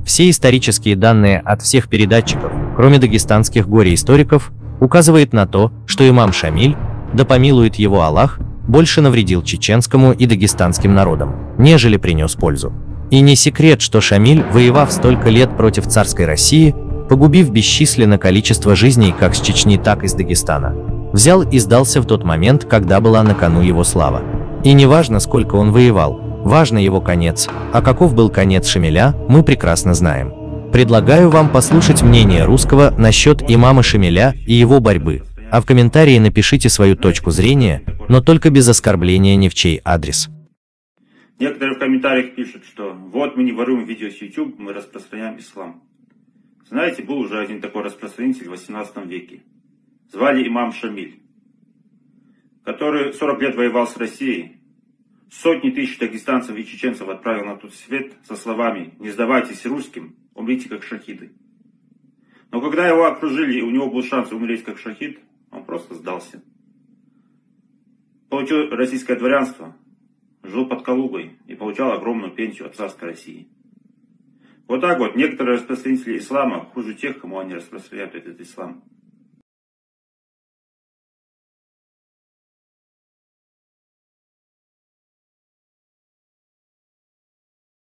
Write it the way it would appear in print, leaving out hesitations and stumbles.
Все исторические данные от всех передатчиков, кроме дагестанских горе-историков, указывают на то, что имам Шамиль, да помилует его Аллах, больше навредил чеченскому и дагестанским народам, нежели принес пользу. И не секрет, что Шамиль, воевав столько лет против царской России, погубив бесчисленное количество жизней как с Чечни, так и с Дагестана, взял и сдался в тот момент, когда была на кону его слава. И не важно, сколько он воевал, важно его конец, а каков был конец Шамиля, мы прекрасно знаем. Предлагаю вам послушать мнение русского насчет имама Шамиля и его борьбы, а в комментарии напишите свою точку зрения, но только без оскорбления ни в чей адрес. Некоторые в комментариях пишут, что вот мы не воруем видео с YouTube, мы распространяем ислам. Знаете, был уже один такой распространитель в 18 веке. Звали имам Шамиль, который 40 лет воевал с Россией. Сотни тысяч дагестанцев и чеченцев отправил на тот свет со словами «Не сдавайтесь русским, умрите как шахиды». Но когда его окружили и у него был шанс умереть как шахид, он просто сдался. Получил российское дворянство, жил под Калугой и получал огромную пенсию от царской России. Вот так вот некоторые распространители ислама хуже тех, кому они распространяют этот ислам.